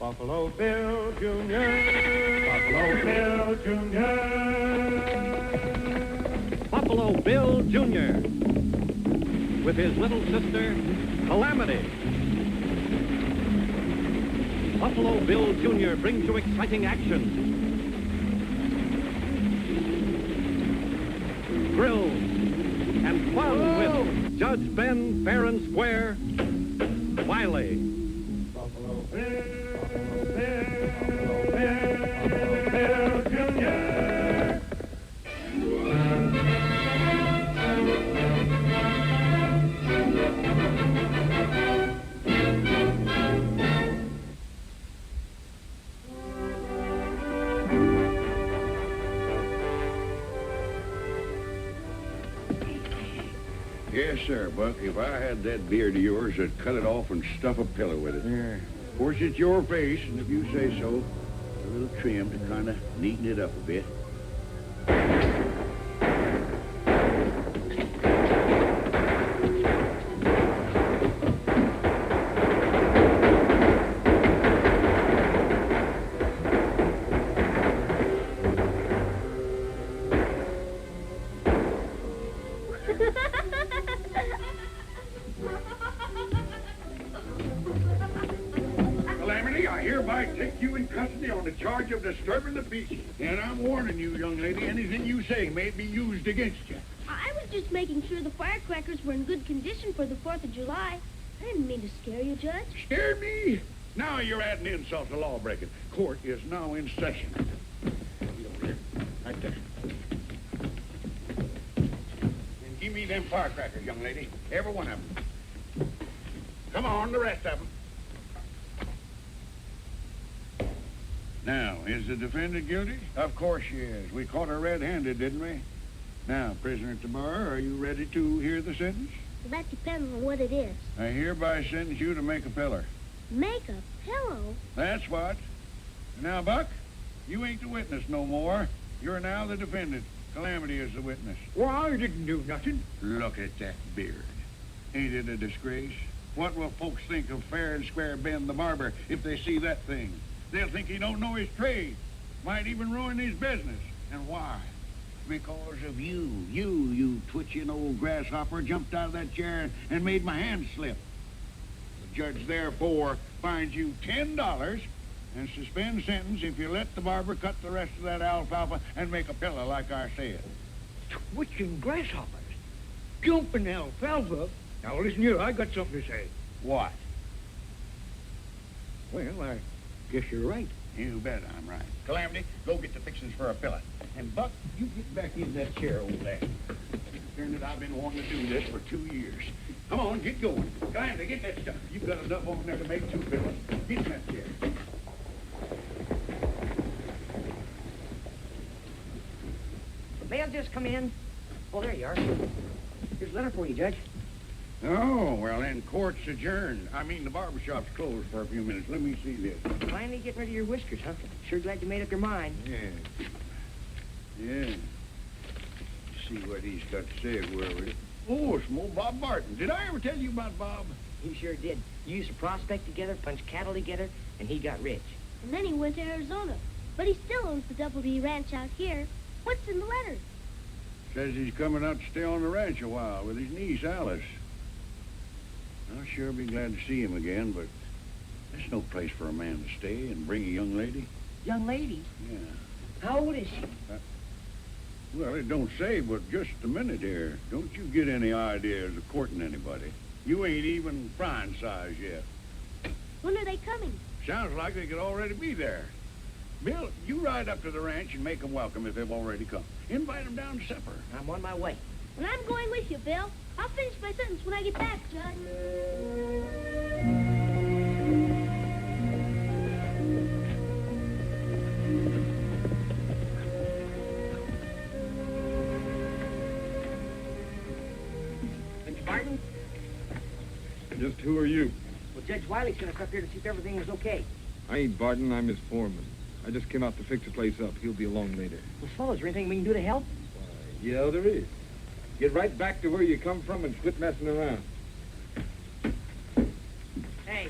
Buffalo Bill Jr. Buffalo Bill Jr. Buffalo Bill Jr. with his little sister, Calamity. Buffalo Bill Jr. brings you exciting action, thrills, and fun with Judge Ben Fair and Square, Wiley. Buffalo Bill, Buffalo Bill Jr. Yes, sir, Buck. If I had that beard of yours, I'd cut it off and stuff a pillow with it. Yeah. Of course, it's your face, and if you say so, a little trim to kind of neaten it up a bit. Calamity, I hereby take you in custody on the charge of disturbing the peace. And I'm warning you, young lady, anything you say may be used against you. I was just making sure the firecrackers were in good condition for the 4th of July. I didn't mean to scare you, Judge. Scared me? Now you're adding insult to law-breaking. Court is now in session. Get over here. Right there. And give me them firecrackers, young lady. Every one of them. Come on, the rest of them. Now, is the defendant guilty? Of course she is. We caught her red-handed, didn't we? Now, prisoner at the bar, are you ready to hear the sentence? Well, that depends on what it is. I hereby sentence you to make a pillar. Make a pillow? That's what. Now, Buck, you ain't the witness no more. You're now the defendant. Calamity is the witness. Well, I didn't do nothing. Look at that beard. Ain't it a disgrace? What will folks think of Fair and Square Ben the barber if they see that thing? They'll think he don't know his trade. Might even ruin his business. And why? Because of you. You twitching old grasshopper, jumped out of that chair and made my hand slip. The judge, therefore, fines you $10 and suspends sentence if you let the barber cut the rest of that alfalfa and make a pillow like I said. Twitching grasshoppers. Jumping alfalfa. Now, listen here, I got something to say. What? Well, I guess you're right. You bet I'm right. Calamity, go get the fixings for a pillow. And Buck, you get back in that chair over there. Darn it, I've been wanting to do this for 2 years. Come on, get going. Calamity, get that stuff. You've got enough on there to make 2 pillows. Get in that chair. May I just come in? Oh, there you are. Here's a letter for you, Judge. Oh, well, then court's adjourned. I mean, the barbershop's closed for a few minutes. Let me see this. Finally getting rid of your whiskers, huh? Sure glad you made up your mind. Yeah. See what he's got to say, whoever it is. Oh, it's more Bob Barton. Did I ever tell you about Bob? He sure did. You used to prospect together, punch cattle together, and he got rich. And then he went to Arizona. But he still owns the Double D Ranch out here. What's in the letter? Says he's coming out to stay on the ranch a while with his niece, Alice. I'll sure be glad to see him again, but there's no place for a man to stay and bring a young lady. Young lady? Yeah. How old is she? Well, it don't say, but just a minute here. Don't you get any ideas of courting anybody. You ain't even frying size yet. When are they coming? Sounds like they could already be there. Bill, you ride up to the ranch and make them welcome if they've already come. Invite them down to supper. I'm on my way. And I'm going with you, Bill. I'll finish my sentence when I get back, Judge. Mr. Barton? Just who are you? Well, Judge Wiley sent us up here to see if everything was okay. I ain't Barton, I'm his foreman. I just came out to fix the place up. He'll be along later. Well, fellas, is there anything we can do to help? Yeah, there is. Get right back to where you come from and quit messing around. Hey,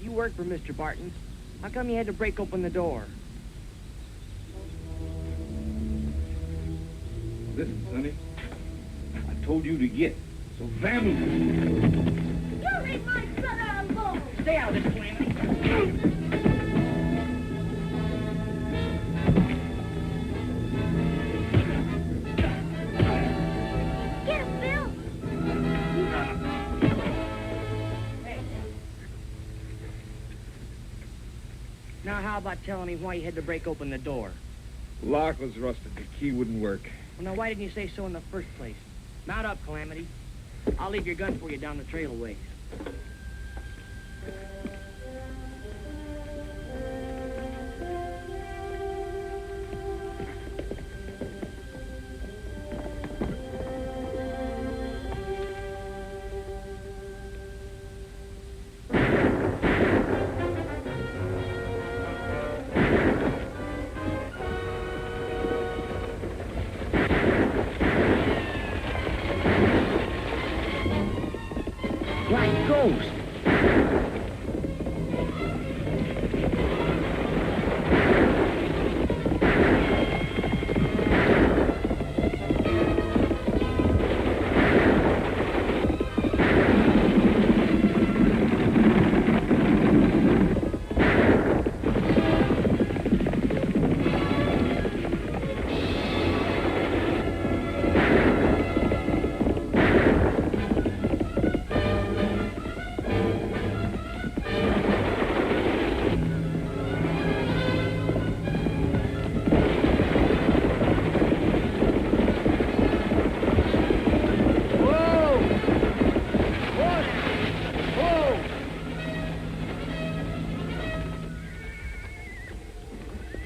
You work for Mr. Barton. How come you had to break open the door? Listen, Sonny. I told you to get. So family. You leave my brother alone! Stay out of this, Calamity. Get him, Bill! Now, how about telling me why you had to break open the door? Lock was rusted. The key wouldn't work. Well, now, why didn't you say so in the first place? Mount up, Calamity. I'll leave your gun for you down the trail a ways. Black ghost.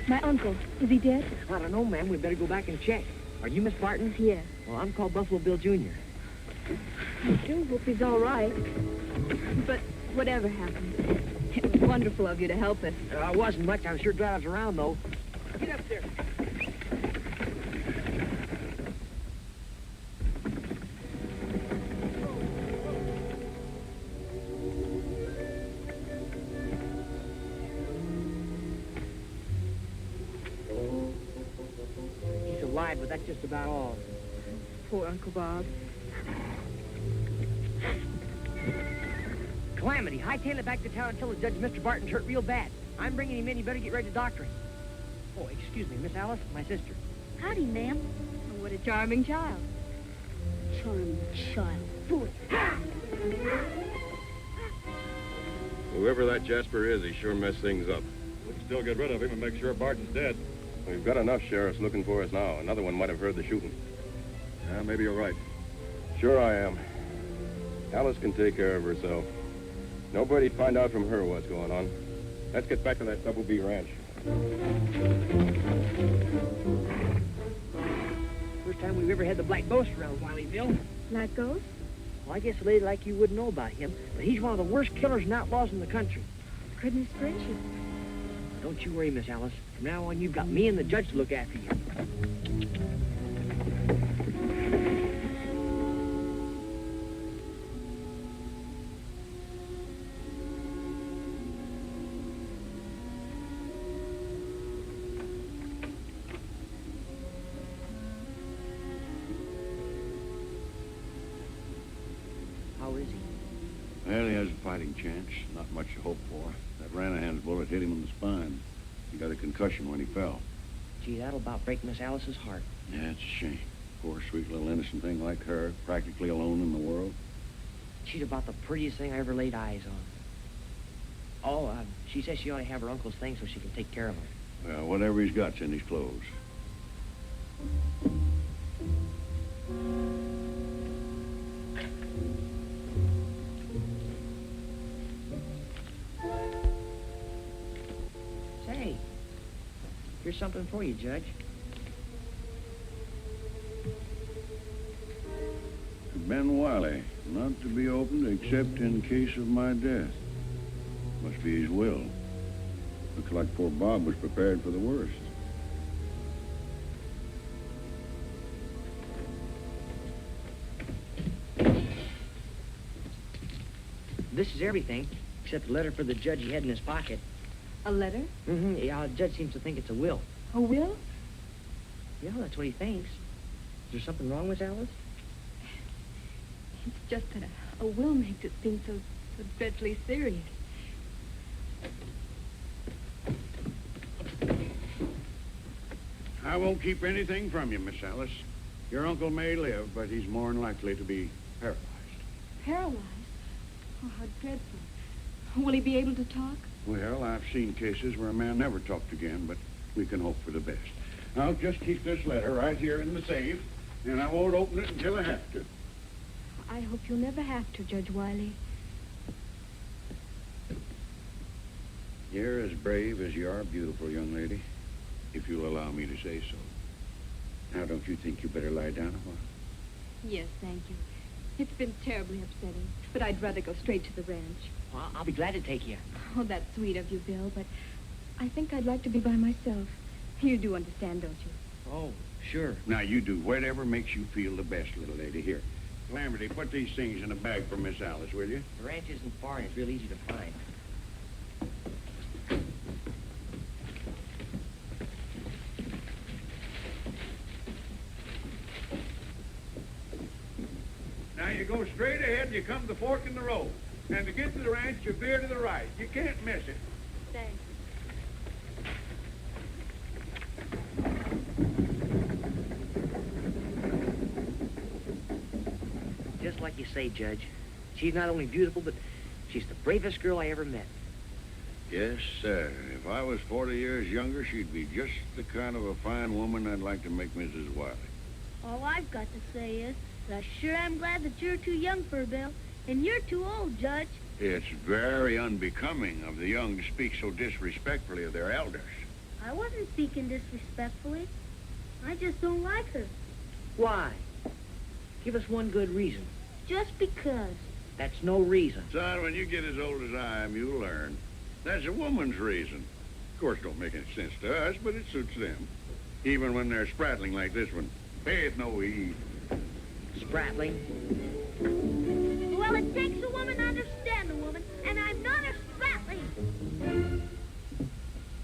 My uncle, is he dead? I don't know, ma'am. We better go back and check. Are you Miss Barton? Yes. Well, I'm called Buffalo Bill Jr. I do hope he's all right. But whatever happened, it was wonderful of you to help us. It wasn't much. I'm sure glad I was around, though. Get up there. He's alive, but that's just about all. Poor Uncle Bob. Calamity, hightail it back to town and tell the judge Mr. Barton's hurt real bad. I'm bringing him in. You better get ready to doctor him. Oh, excuse me, Miss Alice, my sister. Howdy, ma'am. Oh, what a charming child. Charming child. Boy. Whoever that Jasper is, he sure messed things up. We can still get rid of him and make sure Barton's dead. We've got enough sheriffs looking for us now. Another one might have heard the shooting. Yeah, maybe you're right. Sure I am. Alice can take care of herself. Nobody'd find out from her what's going on. Let's get back to that Double B ranch. First time we've ever had the Black Ghost around, Wiley Bill. Black Ghost? Well, I guess a lady like you wouldn't know about him, but he's one of the worst killers and outlaws in the country. Goodness gracious. Don't you worry, Miss Alice. From now on, you've got me and the judge to look after you. How is he? Well, he has a fighting chance. Not much to hope for. That Ranahan's bullet hit him in the spine. He got a concussion when he fell. Gee, that'll about break Miss Alice's heart. Yeah, it's a shame. Poor, sweet little innocent thing like her, practically alone in the world. She's about the prettiest thing I ever laid eyes on. Oh, she says she ought to have her uncle's thing so she can take care of him. Well, whatever he's got's in his clothes. Say, here's something for you, Judge. To Ben Wiley, not to be opened except in case of my death. Must be his will. Looks like poor Bob was prepared for the worst. This is everything. except the letter for the judge he had in his pocket. A letter? Mm-hmm. Yeah, the judge seems to think it's a will. A will? Yeah, that's what he thinks. Is there something wrong, Miss Alice? It's just that a will makes it seem so dreadfully serious. I won't keep anything from you, Miss Alice. Your uncle may live, but he's more than likely to be paralyzed. Paralyzed? Oh, how dreadful. Will he be able to talk? Well, I've seen cases where a man never talked again, but we can hope for the best. I'll just keep this letter right here in the safe, and I won't open it until I have to. I hope you'll never have to, Judge Wiley. You're as brave as you are beautiful, young lady, if you'll allow me to say so. Now, don't you think you better lie down a while? Yes, thank you. It's been terribly upsetting, but I'd rather go straight to the ranch. Well, I'll be glad to take you. Oh, that's sweet of you, Bill, but I think I'd like to be by myself. You do understand, don't you? Oh, sure. Now, you do whatever makes you feel the best, little lady. Here, Calamity, put these things in a bag for Miss Alice, will you? The ranch isn't far and it's real easy to find. Now, you go straight ahead and you come to the fork in the road. And to get to the ranch, you veer to the right. You can't miss it. Thanks. Just like you say, Judge. She's not only beautiful, but she's the bravest girl I ever met. Yes, sir. If I was 40 years younger, she'd be just the kind of a fine woman I'd like to make Mrs. Wiley. All I've got to say is that I sure am glad that you're too young for a bill, and you're too old, Judge. It's very unbecoming of the young to speak so disrespectfully of their elders. I wasn't speaking disrespectfully. I just don't like her. Why? Give us one good reason. Just because. That's no reason. Son, when you get as old as I am, you'll learn. That's a woman's reason. Of course, don't make any sense to us, but it suits them. Even when they're sprattling like this one. Pay it no heed. Sprattling? Well, it takes a woman to understand a woman, and I'm not a spratling.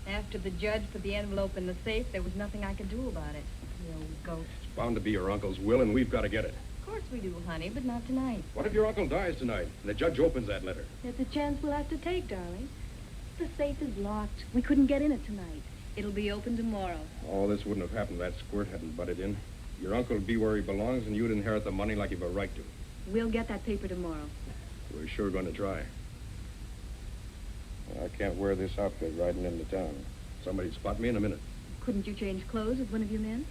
After the judge put the envelope in the safe, there was nothing I could do about it. The old ghost. It's bound to be your uncle's will, and we've got to get it. Of course we do, honey, but not tonight. What if your uncle dies tonight, and the judge opens that letter? It's a chance we'll have to take, darling. The safe is locked. We couldn't get in it tonight. It'll be open tomorrow. Oh, this wouldn't have happened if that squirt hadn't butted in. Your uncle would be where he belongs, and you'd inherit the money like you've a right to. We'll get that paper tomorrow. We're sure going to try. Well, I can't wear this outfit riding into town. Somebody'd spot me in a minute. Couldn't you change clothes with one of your men?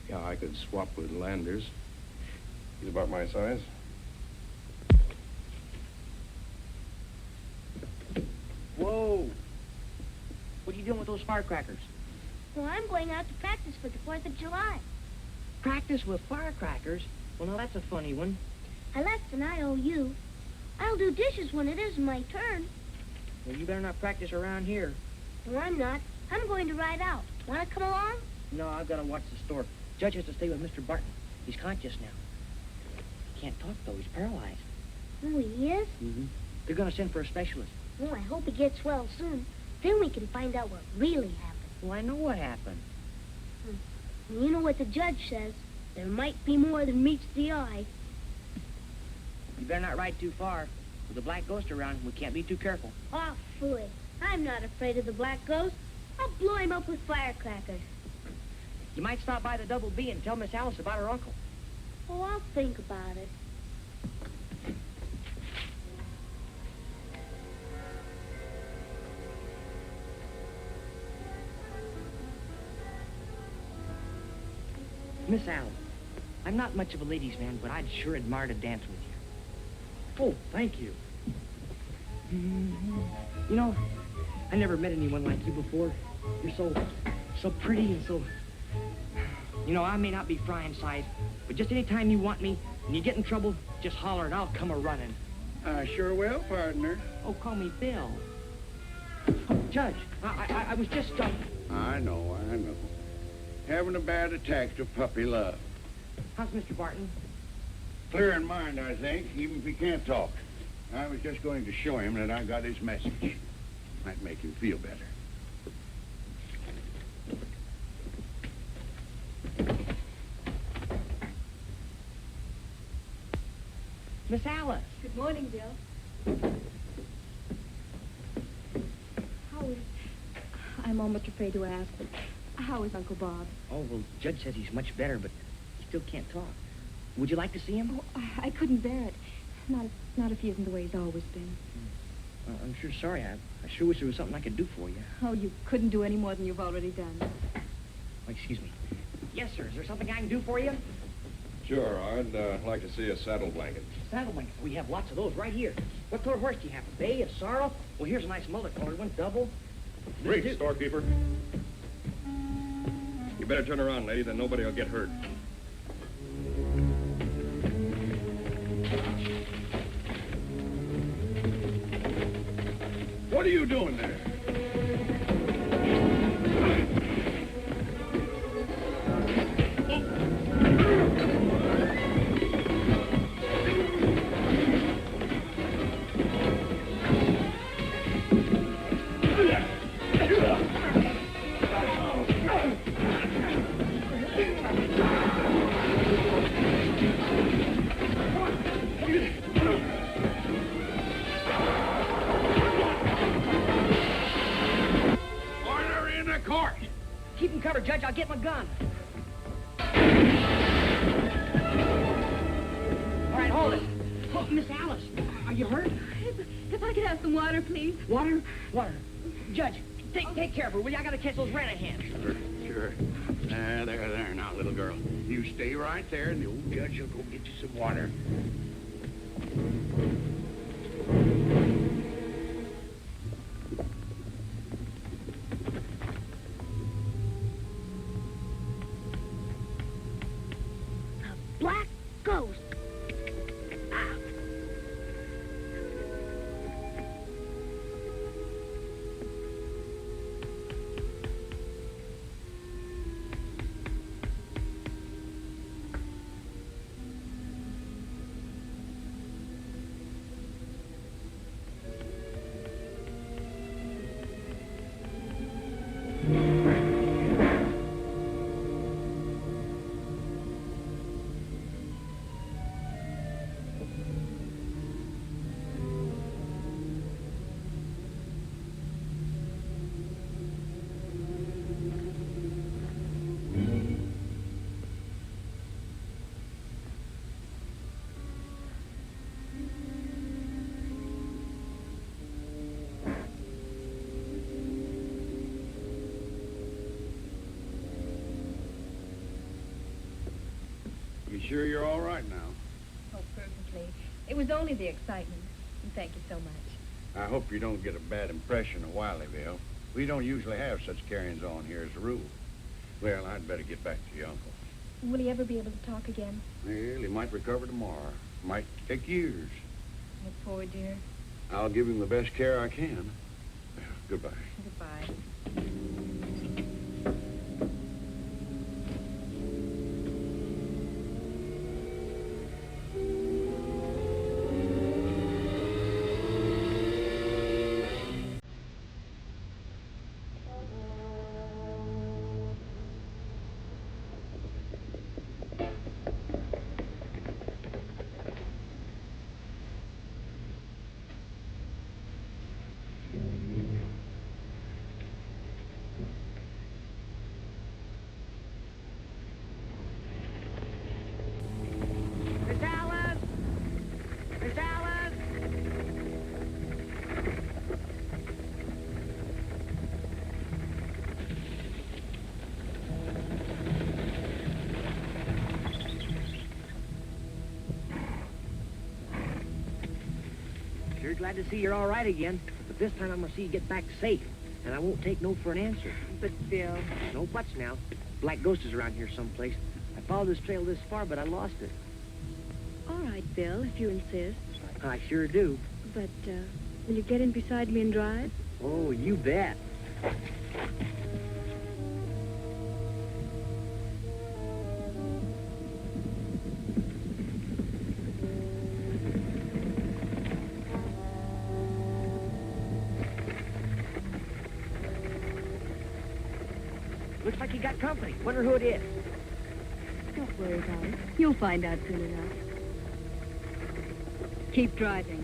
Yeah, I could swap with Landers. He's about my size. Whoa! What are you doing with those firecrackers? Well, I'm going out to practice for the 4th of July. Practice with firecrackers? Well, now that's a funny one. I left an IOU. I'll do dishes when it is my turn. Well, you better not practice around here. No, I'm not. I'm going to ride out. Want to come along? No, I've got to watch the store. Judge has to stay with Mr. Barton. He's conscious now. He can't talk, though. He's paralyzed. Oh, he is? Mm-hmm. They're going to send for a specialist. Oh, I hope he gets well soon. Then we can find out what really happened. Well, I know what happened. And you know what the judge says. There might be more than meets the eye. You better not ride too far. With the black ghost around, we can't be too careful. Oh, fool. I'm not afraid of the black ghost. I'll blow him up with firecrackers. You might stop by the Double B and tell Miss Alice about her uncle. Oh, I'll think about it. Miss Alice, I'm not much of a ladies' man, but I'd sure admire to dance with you. Oh, thank you. You know, I never met anyone like you before. You're so pretty and so... You know, I may not be frying size, but just any time you want me and you get in trouble, just holler and I'll come a-running. I sure will, partner. Oh, call me Bill. Oh, Judge, I was just... I know. Having a bad attack of puppy love. How's Mr. Barton? Clear in mind, I think, even if he can't talk. I was just going to show him that I got his message. Might make him feel better. Miss Alice. Good morning, Bill. How is... I'm almost afraid to ask, but how is Uncle Bob? Oh, well, Judge says he's much better, but he still can't talk. Would you like to see him? Oh, I couldn't bear it. Not if he isn't the way he's always been. Well, I'm sure sorry. I sure wish there was something I could do for you. Oh, you couldn't do any more than you've already done. Oh, excuse me. Yes, sir. Is there something I can do for you? Sure, I'd like to see a saddle blanket. Saddle blankets. We have lots of those right here. What color horse do you have? A bay, a sorrel? Well, here's a nice multicolored one, double. Great, storekeeper. You better turn around, lady, then nobody will get hurt. What are you doing there? Order in the court! Keep him covered, Judge. I'll get my gun. All right, hold it. Oh, Miss Alice, are you hurt? If I could have some water, please. Water? Water. Judge, take care of her, will you? I gotta catch those rat-a-hands. Sure. There now, little girl. You stay right there, and the old judge will go get you some water. Black ghost. You sure you're all right now? Oh, perfectly. It was only the excitement. And thank you so much. I hope you don't get a bad impression of Wileyville. We don't usually have such carryings on here as a rule. Well, I'd better get back to your uncle. Will he ever be able to talk again? Well, he might recover tomorrow. Might take years. Oh, poor dear. I'll give him the best care I can. Well, goodbye. Goodbye. Miss Alice! Miss Alice! Sure glad to see you're all right again, but this time I'm gonna see you get back safe, and I won't take no for an answer. But, Bill... No buts now. Black Ghost is around here someplace. I followed this trail this far, but I lost it. All right, Bill, if you insist. I sure do. But, will you get in beside me and drive? Oh, you bet. Looks like he got company. Wonder who it is. Don't worry about it. You'll find out soon enough. Keep driving.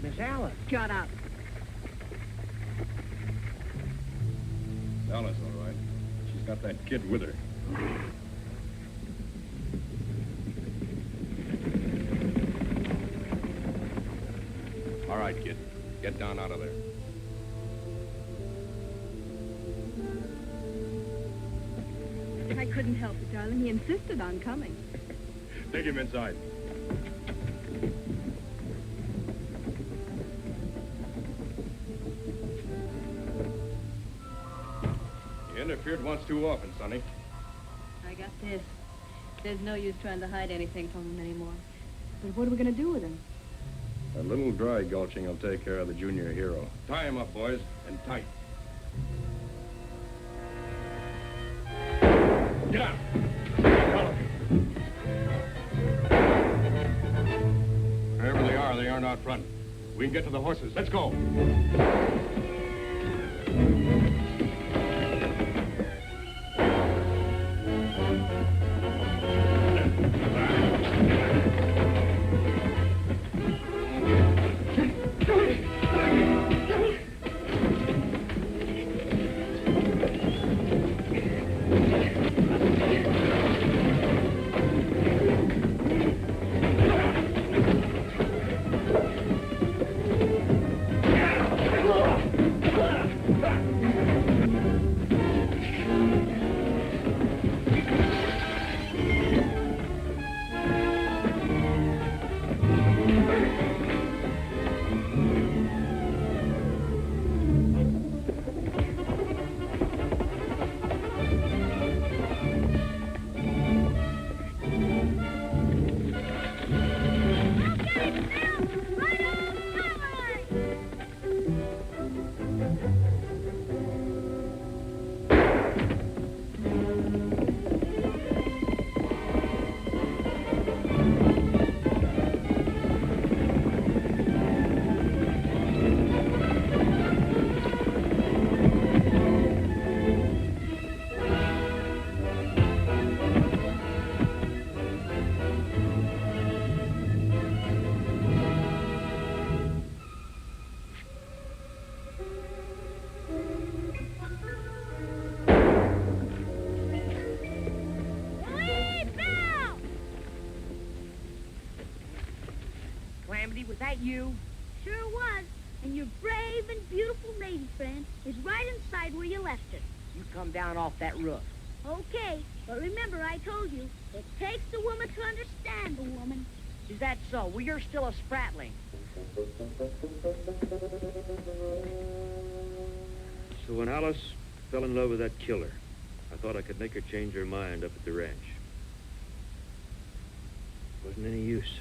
Miss Alice. Shut up. Alice, all right. She's got that kid with her. All right, kid. Get down out of there. I couldn't help it, darling. He insisted on coming. Take him inside. You interfered once too often, Sonny. I got this. There's no use trying to hide anything from him anymore. But what are we going to do with him? A little dry gulching will take care of the junior hero. Tie him up, boys, and tight. Get out! Wherever they aren't out front. We can get to the horses. Let's go. Calamity, was that you? Sure was. And your brave and beautiful lady friend is right inside where you left her. You come down off that roof. Okay, but remember I told you, it takes a woman to understand a woman. Is that so? Well, you're still a spratling. So when Alice fell in love with that killer, I thought I could make her change her mind up at the ranch. Wasn't any use.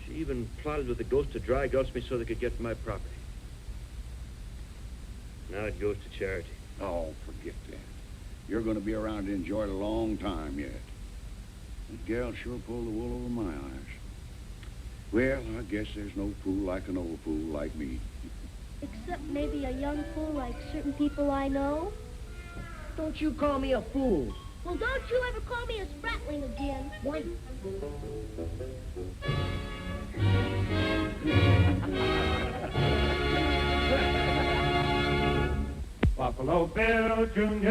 She even plotted with the ghost to dry gulch me so they could get my property. Now it goes to charity. Oh, forget that. You're going to be around to enjoy it a long time yet. That gal sure pulled the wool over my eyes. Well, I guess there's no fool like an old fool like me. Except maybe a young fool like certain people I know. Don't you call me a fool. Well, don't you ever call me a spratling again. Why? Buffalo Bill Jr.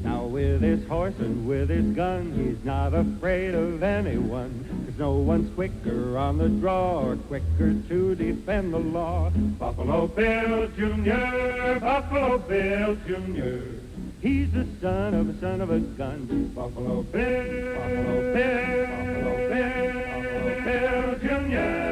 Now with his horse and with his gun, he's not afraid of anyone. 'Cause no one's quicker on the draw or quicker to defend the law. Buffalo Bill Jr., Buffalo Bill Jr. He's the son of a gun. Buffalo Bill, Buffalo Bill, Buffalo Bill, Buffalo Bill Jr.